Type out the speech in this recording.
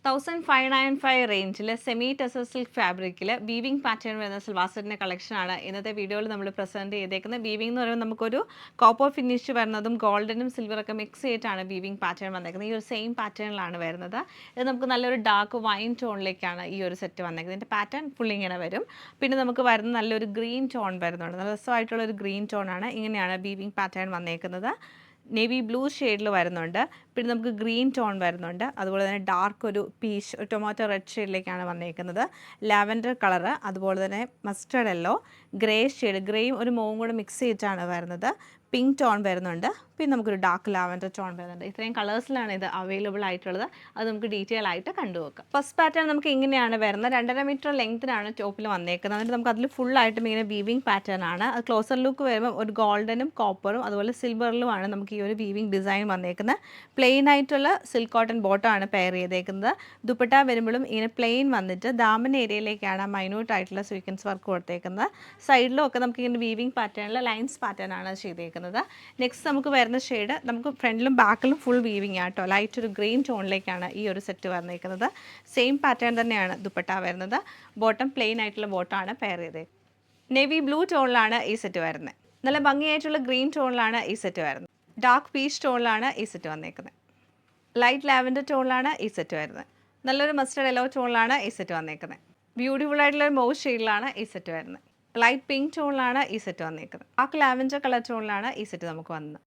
1595 റേഞ്ചിൽ semi tussar silk ഫാബ്രിക്കിൽ weaving pattern വരുന്ന സിൽവാർ സെറ്റിൻ്റെ കളക്ഷനാണ് ഇന്നത്തെ വീഡിയോയിൽ നമ്മൾ പ്രസൻറ്റ് ചെയ്തേക്കുന്നത്. വീവിംഗ് എന്ന് പറയുമ്പോൾ നമുക്കൊരു കോപ്പർ ഫിനിഷ് വരുന്നതും ഗോൾഡനും സിൽവറൊക്കെ മിക്സ് ചെയ്തിട്ടാണ് വീവിംഗ് പാറ്റേൺ വന്നേക്കുന്നത്. ഈ ഒരു സെയിം പാറ്റേണിലാണ് വരുന്നത്. ഇത് നമുക്ക് നല്ലൊരു ഡാർക്ക് വൈൻ ടോണിലേക്കാണ് ഈ ഒരു സെറ്റ് വന്നേക്കുന്നത്. ഇതിൻ്റെ പാറ്റേൺ ഫുൾ ഇങ്ങനെ വരും. പിന്നെ നമുക്ക് വരുന്ന നല്ലൊരു ഗ്രീൻ ടോൺ വരുന്നുണ്ട്. നല്ല രസമായിട്ടുള്ളൊരു ഗ്രീൻ ടോണാണ്. ഇങ്ങനെയാണ് വീവിംഗ് പാറ്റേൺ വന്നേക്കുന്നത്. നേവി ബ്ലൂ ഷെയ്ഡിൽ വരുന്നുണ്ട്. പിന്നെ നമുക്ക് ഗ്രീൻ ടോൺ വരുന്നുണ്ട്. അതുപോലെ തന്നെ ഡാർക്ക് ഒരു പീച്ച് ടൊമാറ്റോ റെഡ് ഷെയ്ഡിലേക്കാണ് വന്നേക്കുന്നത്. ലാവൻഡർ കളറ്, അതുപോലെ തന്നെ മസ്റ്റർഡ് യെല്ലോ, ഗ്രേ ഷെയ്ഡ്, ഗ്രേയും ഒരു മോവും കൂടെ മിക്സ് ചെയ്തിട്ടാണ് വരുന്നത്. പിങ്ക് ടോൺ വരുന്നുണ്ട്. പിന്നെ നമുക്കൊരു ഡാർക്ക് ലാവൻഡർ ടോൺ വരുന്നുണ്ട്. ഇത്രയും കളേഴ്സിലാണ് ഇത് അവൈലബിൾ ആയിട്ടുള്ളത്. അത് നമുക്ക് ഡീറ്റെയിൽ ആയിട്ട് കണ്ടുവെക്കാം. ഫസ്റ്റ് പാറ്റേൺ നമുക്ക് ഇങ്ങനെയാണ് വരുന്നത്. 2.5 മീറ്റർ ലെങ്ത്തിനാണ് ടോപ്പിൽ വന്നേക്കുന്നത്. എന്നിട്ട് നമുക്ക് അതിൽ ഫുള്ളായിട്ടും ഇങ്ങനെ വീവിംഗ് പാറ്റേൺ ആണ്. അത് ക്ലോസർ ലുക്ക് വരുമ്പോൾ ഒരു ഗോൾഡനും കോപ്പറും അതുപോലെ സിൽവറിലുമാണ് നമുക്ക് ഈ ഒരു വീവിംഗ് ഡിസൈൻ വന്നേക്കുന്നത്. പ്ലെയിൻ ആയിട്ടുള്ള സിൽക്ക് കോട്ടൺ ബോട്ടമാണ് പെയർ ചെയ്തേക്കുന്നത്. ദുപ്പട്ട വരുമ്പോഴും ഇങ്ങനെ പ്ലെയിൻ വന്നിട്ട് ദാമൻ ഏരിയയിലേക്കാണ് മൈന്യൂട്ട് ആയിട്ടുള്ള സ്വീക്വൻസ് വർക്ക് കൊടുത്തേക്കുന്നത്. സൈഡിലും ഒക്കെ നമുക്ക് ഇങ്ങനെ വീവിംഗ് പാറ്റേണിൽ ലൈൻസ് പാറ്റേൺ ആണ് ചെയ്തേക്കുന്നത്. നെക്സ്റ്റ് നമുക്ക് വരുന്ന ഷെയ്ഡ് നമുക്ക് ഫ്രണ്ടിലും ബാക്കിലും ഫുൾ വീവിംഗ് ആട്ടോ. ലൈറ്റ് ഒരു ഗ്രീൻ ടോണിലേക്കാണ് ഈ ഒരു സെറ്റ് വന്നേക്കുന്നത്. സെയിം പാറ്റേൺ തന്നെയാണ് ദുപ്പട്ട വരുന്നത്. ബോട്ടം പ്ലെയിൻ ആയിട്ടുള്ള ബോട്ടമാണ് പെയർ ചെയ്തേക്കുന്നത്. നേവി ബ്ലൂ ടോണിലാണ് ഈ സെറ്റ് വരുന്നത്. നല്ല ഭംഗിയായിട്ടുള്ള ഗ്രീൻ ടോണിലാണ് ഈ സെറ്റ് വരുന്നത്. ഡാർക്ക് പീച്ച് ടോണിലാണ് ഈ സെറ്റ് വന്നേക്കുന്നത്. ലൈറ്റ് ലാവൻഡർ ടോണിലാണ് ഈ സെറ്റ് വരുന്നത്. നല്ലൊരു മസ്റ്റർഡ് യെല്ലോ ടോണിലാണ് ഈ സെറ്റ് വന്നേക്കുന്നത്. ബ്യൂട്ടിഫുൾ ആയിട്ടുള്ള ഒരു മൗസ് ഷെയ്ഡിലാണ് ഈ സെറ്റ് വരുന്നത്. ലൈറ്റ് പിങ്ക് ടോണിലാണ് ഈ സെറ്റ് വന്നേക്കുന്നത്. ഡാർക്ക് ലാവൻഡർ കളർ ടോണിലാണ് ഈ സെറ്റ് നമുക്ക് വന്നത്.